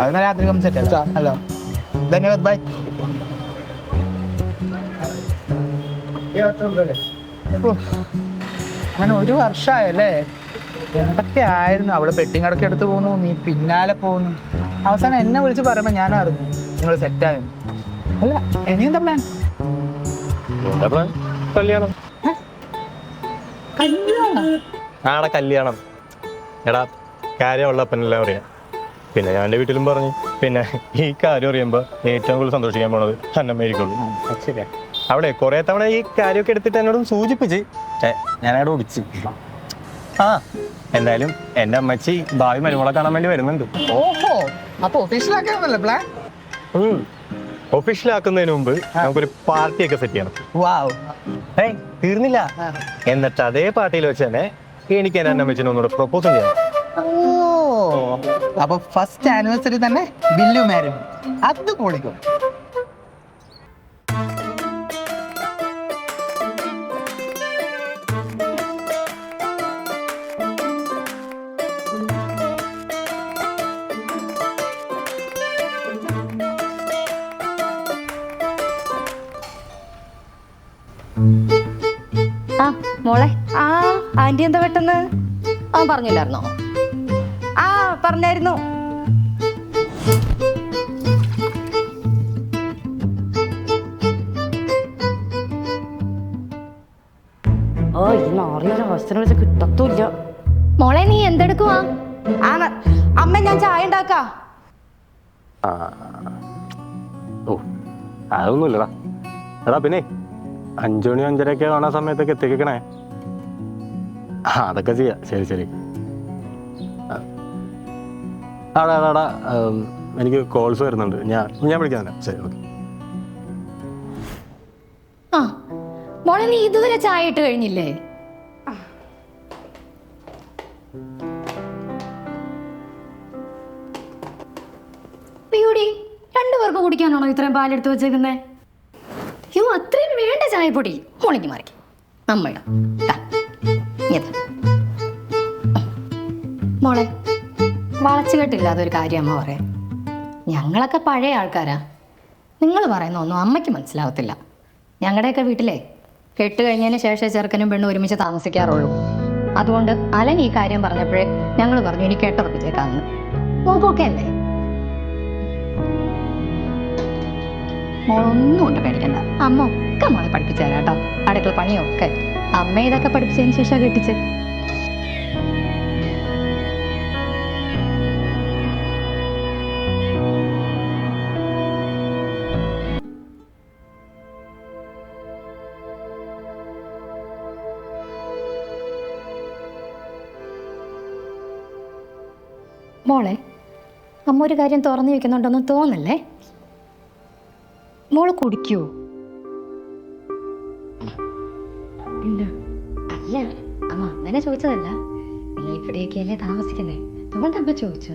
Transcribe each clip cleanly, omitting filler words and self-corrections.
അത് രാത്രി set hello ധന്യവാദ് by. അങ്ങനെ 1 വർഷമായല്ലേ? എന്തൊക്കെ ആയിരുന്നു. അവള് പെട്ടിങ് അടക്കം എടുത്ത് പോകുന്നു, നീ പിന്നാലെ പോകുന്നു. അവസാനം എന്നെ വിളിച്ച് പറയുമ്പോ ഞാൻ അറിഞ്ഞു നിങ്ങൾ സെറ്റായിരുന്നു. അല്ല ഇനി എന്താ പ്ലാൻ? കല്യാണം. കല്യാണം? ആടെ കല്യാണം എടാ, കാര്യമുള്ളപ്പനെല്ലാം അറിയാം. പിന്നെ ഞാൻ എൻ്റെ വീട്ടിലും പറഞ്ഞു. പിന്നെ ഈ കാര്യം അറിയുമ്പോൾ ഏറ്റവും കൂടുതൽ സന്തോഷിക്കാൻ പോണത് അന്നമ്മേരിക്കുള്ളൂ. ശരിയാ. അവിടെ കുറെ തവണ ഈ കാര്യമൊക്കെ എടുത്തിട്ട് എന്നോടും സൂചിപ്പിച്ച് ഞാനവിടെ ഒടിച്ച്. ആ എന്തായാലും എൻ്റെ അമ്മച്ചി ഭാവി മരുമോളെ കാണാൻ വേണ്ടി വരുന്നുണ്ട്. ഓഹോ, അപ്പൊ ഒഫീഷ്യലാക്കാന്നല്ലേ പ്ലാൻ? ഒഫീഷ്യലാക്കുന്നതിന് മുമ്പ് നമുക്കൊരു പാർട്ടിയൊക്കെ സെറ്റ് ചെയ്യണം. വാവ്. തീർന്നില്ല. എന്നിട്ട് അതേ പാർട്ടിയിൽ വെച്ച് തന്നെ എനിക്ക് എൻ്റെ അമ്മച്ചിനെ ഒന്നുകൂടെ പ്രപ്പോസ് ചെയ്യണം. ഓ, അപ്പൊ ഫസ്റ്റ് ആനിവേഴ്സറി തന്നെ ബില്ലു മാരും അത് പൊളിക്കും. ആ മോളെ, ആ ആന്റി എന്താ പെട്ടെന്ന്? ആ പറഞ്ഞില്ലായിരുന്നോ? ആ പറഞ്ഞായിരുന്നു. ഓ ഈ നാറിയൊരു അവസരം വെച്ച് കിട്ടത്തൂല്ല. മോളെ നീ എന്തെടുക്കുവാ? ആ അമ്മ ഞാൻ ചായ ഉണ്ടാക്കാ. ഓ അതൊന്നുമില്ലടാ. എടാ പിന്നെ 5 മണി 5:30 കാണാൻ സമയത്തൊക്കെ എത്തിക്കണേ. അതൊക്കെ ചെയ്യാം. ശരി ശരി. ആടാ എനിക്ക് കോൾസ് വരുന്നുണ്ട്. ഞാൻ വിളിക്കാൻ. ശരി ഓക്കെ. ആ മോളെ നീ ഇതുവരെ ചായ ഇട്ട് കഴിഞ്ഞില്ലേ? പ്യൂടി 2 പേർക്ക് കുടിക്കാനാണോ ഇത്രയും പാലെടുത്ത് വെച്ചേക്കുന്നേ? യോ അത്രയും വേണ്ട ചായപ്പൊടി. മോളിക്ക് മാറിക്ക് അമ്മയുടെ മോളെ വളച്ചു കെട്ടില്ലാതെ ഒരു കാര്യം അമ്മ പറയാം. ഞങ്ങളൊക്കെ പഴയ ആൾക്കാരാ. നിങ്ങൾ പറയുന്ന ഒന്നും അമ്മയ്ക്ക് മനസ്സിലാവത്തില്ല. ഞങ്ങളുടെയൊക്കെ വീട്ടിലെ കെട്ട് കഴിഞ്ഞതിന് ശേഷം ചെറുക്കനും പെണ്ണും ഒരുമിച്ച് താമസിക്കാറുള്ളൂ. അതുകൊണ്ട് അലൻ ഈ കാര്യം പറഞ്ഞപ്പോഴേ ഞങ്ങൾ പറഞ്ഞു ഇനി കേട്ടുറപ്പിച്ചേക്കാന്ന്. നോക്കൊക്കെ അല്ലേ? മോളൊന്നും കൊണ്ട് പേടിക്കണ്ട. അമ്മ ഒക്കെ മോളെ പഠിപ്പിച്ചു തരാം കേട്ടോ. അടുക്കള പണിയൊക്കെ അമ്മ ഇതൊക്കെ പഠിപ്പിച്ചതിന് ശേഷം കെട്ടിച്ച്. മോളെ അമ്മ ഒരു കാര്യം തുറന്നു വെക്കുന്നുണ്ടോന്നും തോന്നല്ലേ? മോള് കുടിക്കൂ? ഇല്ല. അല്ല അമ്മ അങ്ങനെ ചോദിച്ചതല്ല. നിങ്ങൾ ഇവിടെയൊക്കെയല്ലേ താമസിക്കുന്നേ, അതുകൊണ്ട് അമ്മ ചോദിച്ചു.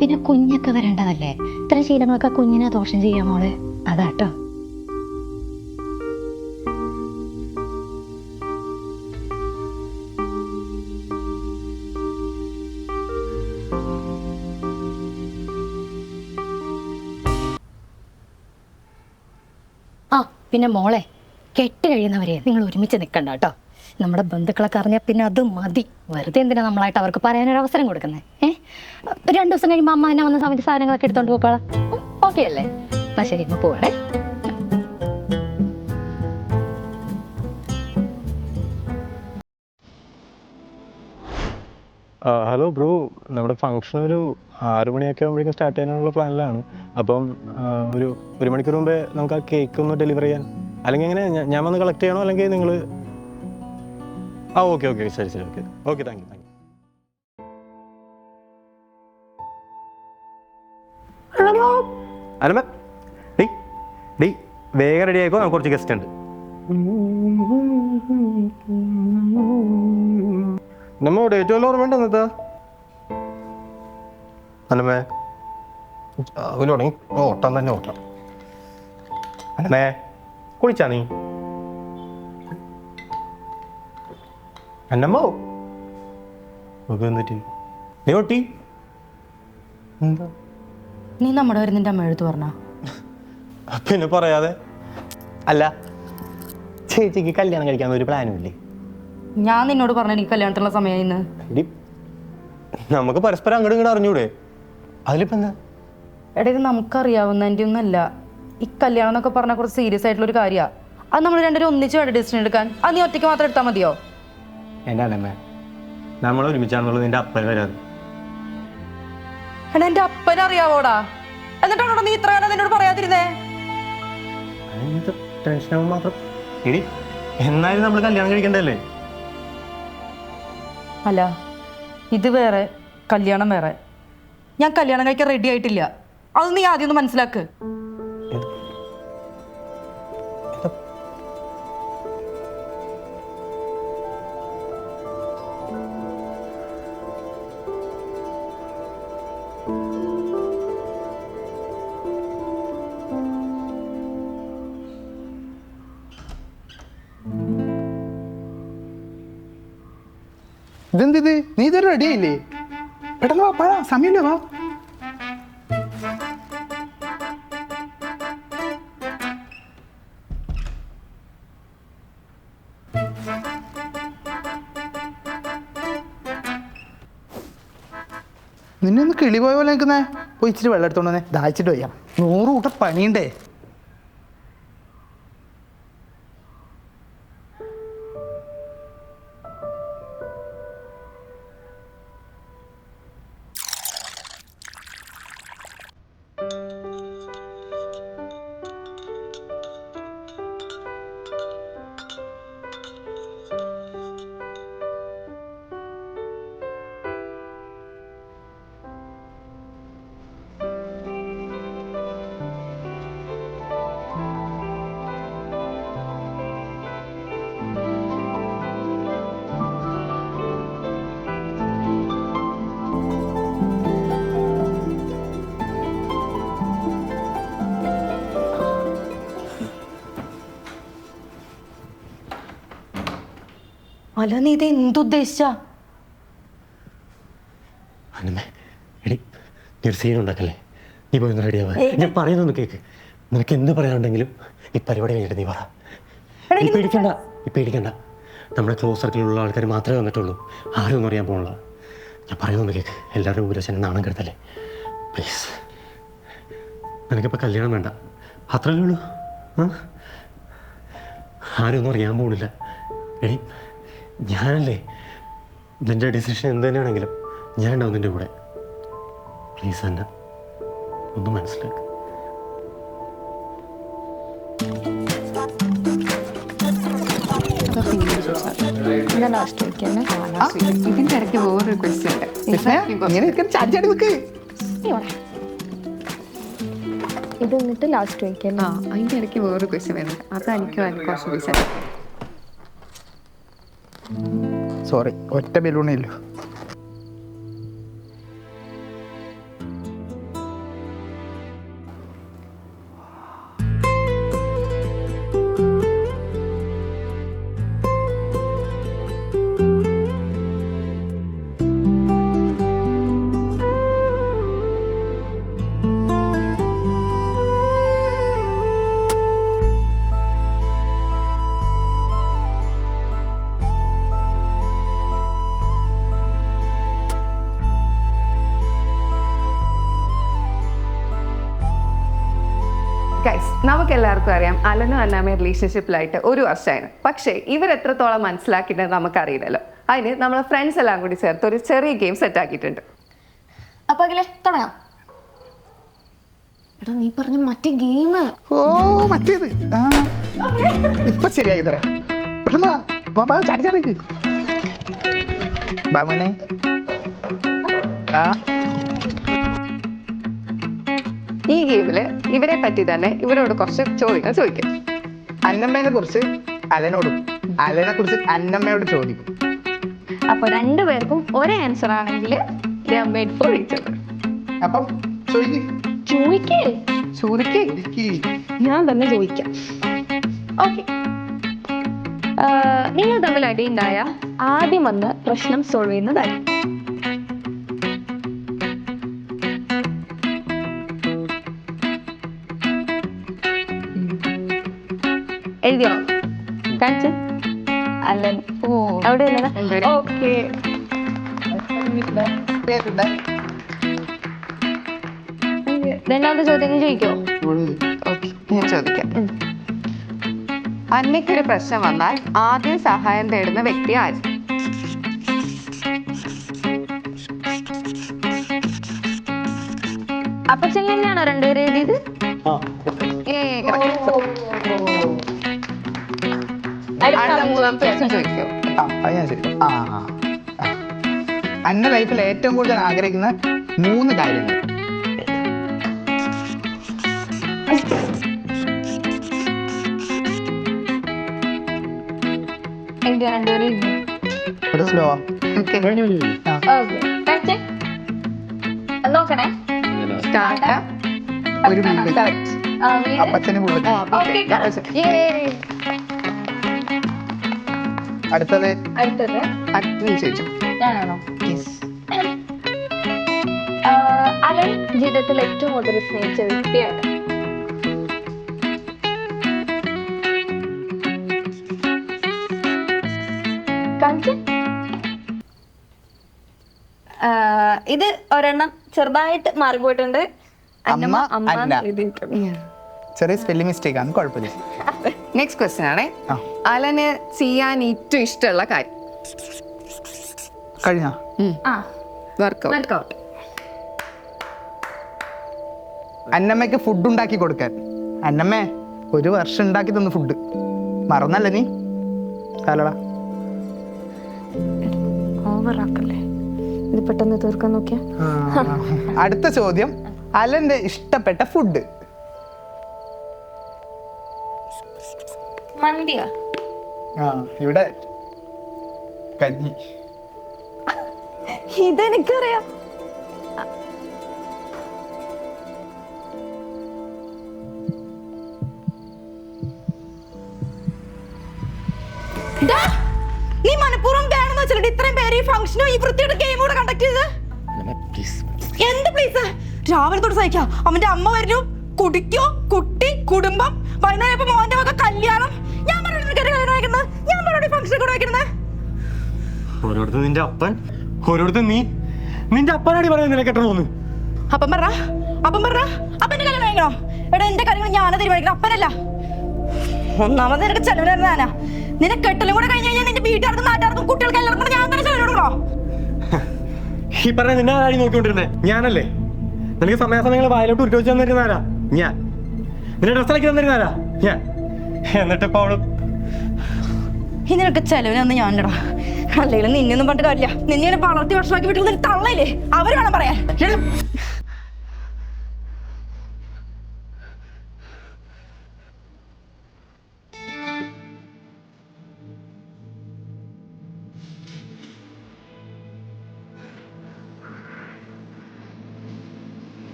പിന്നെ കുഞ്ഞൊക്കെ വരേണ്ടതല്ലേ? ഇത്തരം ശീലങ്ങളൊക്കെ കുഞ്ഞിനെ ദോഷം ചെയ്യാം മോളെ. അതാട്ടോ. ആ പിന്നെ മോളെ, കെട്ട് കഴിയുന്നവരെ നിങ്ങൾ ഒരുമിച്ച് നിൽക്കണ്ട കേട്ടോ. നമ്മുടെ ബന്ധുക്കളൊക്കെ അറിഞ്ഞാൽ പിന്നെ അത് മതി. വെറുതെ എന്തിനാ നമ്മളായിട്ട് അവർക്ക് പറയാനൊരു അവസരം കൊടുക്കുന്നത്? 2 ദിവസം കഴിയുമ്പോൾ അമ്മ എന്നെ വന്ന സമയത്ത് സാധനങ്ങളൊക്കെ എടുത്തോണ്ട് പോക്കോളാം. ഓക്കെ അല്ലേ? അപ്പം ശരി, ഇന്ന് പോവണേ. ഹലോ ബ്രോ, നമ്മുടെ ഫംഗ്ഷൻ ഒരു 6 മണിയൊക്കെ ആകുമ്പോഴേക്കും സ്റ്റാർട്ട് ചെയ്യാനുള്ള പ്ലാനിലാണ്. അപ്പം ഒരു 1 മണിക്കൂർ മുമ്പേ നമുക്ക് ആ കേക്ക് ഒന്ന് ഡെലിവർ ചെയ്യാൻ. അല്ലെങ്കിൽ എങ്ങനെ ഞാൻ വന്ന് കളക്ട് ചെയ്യണോ അല്ലെങ്കിൽ നിങ്ങൾ? ഓക്കെ ശരി ഓക്കെ താങ്ക് യു. അല്ല ഡീ വേഗം റെഡി ആയിക്കോ, നമുക്ക് കുറച്ച് ഗസ്റ്റ് ഉണ്ട്. നമ്മ ഡേറ്റ് വല്ല ഓർമ്മ ഉണ്ടെന്നത്താ അന്നമ്മേ? തുടങ്ങി ഓട്ടം തന്നെ ഓട്ടം. അന്നമ്മേ കുളിച്ചാ നീ? അന്നമ്മോ നോക്ക് എന്നിട്ട് നീ ഒട്ടി എന്താ? നീ നമ്മുടെ കാര്യം നിന്റെ അമ്മ എഴുത്ത് പറഞ്ഞ? പിന്നെ പറയാതെ. അല്ല, ചേച്ചിക്ക് കല്യാണം കഴിക്കാൻ ഒരു പ്ലാനും ഇല്ലേ? ഞാൻ നിന്നോട് പറഞ്ഞ എനിക്ക് കല്യാണത്തിനുള്ള സമയം ഇന്ന്. നമുക്ക് പരസ്പരം അങ്ങോട്ടും ഇങ്ങോട്ട് അറിഞ്ഞൂടെ? അതിലിപ്പോ എന്താ? എടാ, ഇത് നമുക്കറിയാവുന്നതിൻ്റെ ഒന്നല്ല. ഈ കല്യാണം എന്നൊക്കെ പറഞ്ഞാൽ കുറച്ച് സീരിയസ് ആയിട്ടുള്ള ഒരു കാര്യമാണ്. അത് നമ്മൾ രണ്ടുപേരും ഒന്നിച്ച് വേണ്ട ഡിസിഷൻ എടുക്കാൻ. അത് നീ ഒറ്റയ്ക്ക് മാത്രം എടുത്താൽ മതിയോ? എൻ്റെ അല്ലമ്മേ, നമ്മൾ ഒരുമിച്ചാണെന്നുള്ളത് നിന്റെ അപ്പൻ വരാതെ. എടാ, എൻ്റെ അപ്പനറിയാവോടാ? എന്നിട്ടാണോ നീ ഇത്ര കാലം നിന്നോട് പറയാതിരുന്നേ? ടെൻഷനാവും മാത്രം. എടി, എന്നാലും നമ്മൾ കല്യാണം കഴിക്കണ്ടല്ലേ? അല്ല, ഇത് വേറെ, കല്യാണം വേറെ. ഞാൻ കല്യാണം കഴിക്കാൻ റെഡി ആയിട്ടില്ല. അത് നീ ആദ്യം ഒന്ന് മനസ്സിലാക്ക്. ഇതെന്തിത്? നീ ഇതൊരു റെഡി ആയില്ലേ? പെട്ടെന്ന് വാ, സമയമില്ല, വാ. നിന്നെ ഒന്ന് കിളി പോയ പോലെ നിൽക്കുന്നേ. പോയി ഇച്ചിരി വെള്ളം എടുത്തോണ്ട് വന്നേ, ദാഹിച്ചിട്ട് വയ്യ. 100 കൂട്ടം പണിയുണ്ടേ. അല്ല, നീ ഇത് എന്തുദ്ദേശിച്ചാ? എടി, നീ ഒരു സീൻ ഉണ്ടാക്കല്ലേ? നീ പോയി ഒന്ന് റെഡിയാവാ. ഞാൻ പറയുന്നൊന്ന് കേക്ക്. നിനക്ക് എന്ത് പറയാനുണ്ടെങ്കിലും ഈ പരിപാടി കഴിഞ്ഞിട്ട് നീ പറ. നീ പേടിക്കണ്ട. നമ്മുടെ ക്ലോസ് സർക്കിളിലുള്ള ആൾക്കാർ മാത്രമേ വന്നിട്ടുള്ളൂ. ആരും ഒന്നും അറിയാൻ പോകണില്ല. ഞാൻ പറയുന്നൊന്ന് കേക്ക്. എല്ലാവരും ഉപരശനെ നാണം കെടുത്തല്ലേ, പ്ലീസ്. നിനക്കിപ്പോൾ കല്യാണം വേണ്ട, അത്രയല്ലേ ഉള്ളൂ. ആരും ഒന്നും അറിയാൻ പോകുന്നില്ല. എടി, ഞാനല്ലേ, നിൻ്റെ ഡിസിഷൻ എന്ത് തന്നെയാണെങ്കിലും ഞാൻ ഉണ്ടാവും നിൻ്റെ കൂടെ. പ്ലീസ് എന്നെ ഒന്ന് മനസ്സിലാക്കുക. ഇതിന്റെ ഇടയ്ക്ക് വേറൊരു ക്വസ്റ്റ്യൻ ഇത് എന്നിട്ട് ലാസ്റ്റ് വയ്ക്കാം. അതിന്റെ ഇടയ്ക്ക് വേറൊരു ക്വസ്റ്റ്യൻ വരുന്നുണ്ട്. അതെനിക്ക് കുറച്ച് ദിവസം. സോറി, ഒറ്റ ബലൂണേ ഇല്ലു. ഗൈസ്, നമുക്ക് എല്ലാവർക്കും അറിയാം അലനും അന്നാമയും റിലേഷൻഷിപ്പിലായിട്ട് 1 വർഷമായിരുന്നു. പക്ഷേ ഇവരെത്രത്തോളം മനസ്സിലാക്കിയിട്ടുണ്ട് നമുക്കറിയില്ലല്ലോ. അതിന് നമ്മളെ ഫ്രണ്ട്സ് എല്ലാം കൂടി ചേർത്ത് ഒരു ചെറിയ ഗെയിം സെറ്റ് ആക്കിയിട്ടുണ്ട്. അപ്പൊ അഖിലേ, തുടങ്ങാം. എടാ, നീ പറഞ്ഞ മറ്റേ ഗെയിം. ഓ, മറ്റേത് ഇപ്പൊ ശരിയാക്കി തരാം. ചാടിച്ചാടിക്ക് ബാമനെ. ഈ ഗെയിമില് ഇവരെ പറ്റി തന്നെ ഇവരോട് കുറച്ച് ചോദ്യങ്ങൾ ചോദിക്കും. അന്നമ്മേനെ കുറിച്ച് അലനോടും, അലനെ കുറിച്ച് അന്നമ്മയോട് ചോദിക്കും. അപ്പൊ 2 പേർക്കും ഒരേ ആൻസർ ആണെങ്കിൽ അപ്പം ചോദിക്കേ, ഞാൻ തന്നെ ചോദിക്കാം. ഓക്കെ, നിങ്ങൾ തമ്മിൽ അടിയുണ്ടായ ആദ്യം വന്ന് പ്രശ്നം സോൾവ് ചെയ്യുന്നതായി. എഴുതിയോ? കാണിച്ച്. അല്ലൻ. ഓ അവിടെ അല്ലതാ. ഓക്കെ. രണ്ടാമത്തെ ചോദ്യം ചോദിക്കോ? ഓക്കെ, ഞാൻ ചോദിക്കാം. അന്നയ്ക്കൊരു പ്രശ്നം വന്നാൽ ആദ്യം സഹായം തേടുന്ന വ്യക്തി ആര്? അപ്പൊ ചെങ്ങനെയാണോ രണ്ടുപേരും എഴുതിയത്? അടുത്ത മൂന്നാമത്തെ പ്രശ്നം ചോദിക്കോ? അത് ഞാൻ ശരി. അന്ന ലൈഫിൽ ഏറ്റവും കൂടുതൽ ആഗ്രഹിക്കുന്ന 3 കാര്യങ്ങൾ. എഴുതിയോ രണ്ടുപേരും? ഒരു സ്ലോ ഓക്കെ, ഓക്കെ. നോക്കണേ. സ്റ്റാർട്ട്. ഒരു വീട് അപ്പച്ചന് കൂടുതൽ. അടുത്തത് അടുത്തത് അടുത്തത് ചോദിച്ചു. ഞാനാണോ? അലൻ ജീവിതത്തിൽ ഏറ്റവും കൂടുതൽ സ്നേഹിച്ച വ്യക്തിയാണ്. ഇത് ഒരെണ്ണം ചെറുതായിട്ട് മാറിപ്പോയിട്ടുണ്ട്. അമ്മ അന്ന. എഴുതിയിട്ടുണ്ട്. ചെറിയ സ്പെല്ലിംഗ് മിസ്റ്റേക്ക് ആണ്, കുഴപ്പമില്ല. നെക്സ്റ്റ് ക്വസ്റ്റ്യൻ ആണേ. ആ. അലന് ചെയ്യാൻ ഏറ്റവും ഇഷ്ടമുള്ള കാര്യം? കഴിഞ്ഞ വർക്കൗട്ട്. വർക്കൗട്ട്. അന്നമ്മയ്ക്ക് ഫുഡ് ഉണ്ടാക്കി കൊടുക്കാൻ. അന്നമ്മേ 1 വർഷം ഉണ്ടാക്കി തന്നു ഫുഡ്, മറന്നല്ല നീ? കാലടാ. ഓവറാക്കല്ലേ, ഇത് പെട്ടെന്ന് തീർക്കാൻ നോക്കിയാ. അടുത്ത ചോദ്യം, അലന്റെ ഇഷ്ടപ്പെട്ട ഫുഡ്. മന്തിയാ? ഇവിടെ കഞ്ഞി. ഇതെനിക്കറിയാം. നീ മനഃപൂർവ്വം വേണമെന്ന് വെച്ചിട്ട് ഇത്രയും പേര് ഈ ഫംഗ്ഷനും ഈ വൃത്തിയുടെ ഗെയിം കൂടെ കണ്ടക്ട് ചെയ്ത് എന്ത് പ്ലീസ്? രാവിലെ തൊട്ട് സഹിക്കാം. അവന്റെ അമ്മ വരുന്നു, കുടിക്കോ, കുട്ടി, കുടുംബം, വൈകുന്നേരം മോന്റെ വക കല്യാണം. ഞാൻ ഫംഗ്ഷൻ കൂടെ വെക്കുന്നത്. ഓരോരുത്തർ നിന്റെ അപ്പൻ, ഓരോരുത്തർ നീ. നിന്റെ അപ്പനാടി പറയുന്നത് നിനക്ക് എട്ടണോന്ന്. അപ്പം പറഞ്ഞ അപ്പന്റെ കല്യാണം കഴിക്കണോ? എടാ എന്റെ കാര്യങ്ങൾ ഞാനാ തീരുമാനിക്കണം, അപ്പനല്ല. ഒന്നാമത് നിനക്ക് ചെലവ് തരുന്നതാനാ. നിനക്ക് കെട്ടലും കൂടെ കഴിഞ്ഞ് കഴിഞ്ഞാൽ നിന്റെ വീട്ടുകാർക്കും നാട്ടുകാർക്കും കുട്ടികൾക്ക് എല്ലാവർക്കും കൂടെ ഞാൻ തന്നെ ചെലവ് കൊടുക്കണോ? ഈ പറഞ്ഞ നിന്നെ ആരാടി നോക്കിക്കൊണ്ടിരുന്നേ? ഞാനല്ലേ. നിനക്ക് സമയാസമയങ്ങൾ വായിലോട്ട് ഉരുട്ടി വെച്ച് തന്നിരുന്നാരാ? ഞാൻ. നിന്റെ ഡ്രസ്സലക്കി തന്നിരുന്നാരാ? ഞാൻ. എന്നിട്ട് ഇപ്പൊ അവള് ഇനി നിനക്ക് ചെലവിന് തന്ന് ഞാനടാ. അല്ലെങ്കിൽ നിന്നൊന്നും പറഞ്ഞിട്ട് കാര്യമില്ല. നിന്നെ വളർത്തി ഭക്ഷണമാക്കി വിട്ടുള്ള തള്ളയില്ലേ, അവര് വേണം പറയാൻ.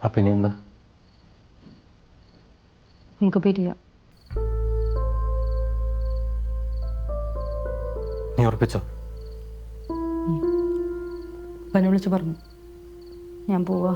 അപ്പൊ ഇനി എന്താ? നമുക്ക് പിരിയാം. നീ ഉറപ്പിച്ചോ? അപ്പനെ വിളിച്ച് പറഞ്ഞു ഞാൻ പോവാ.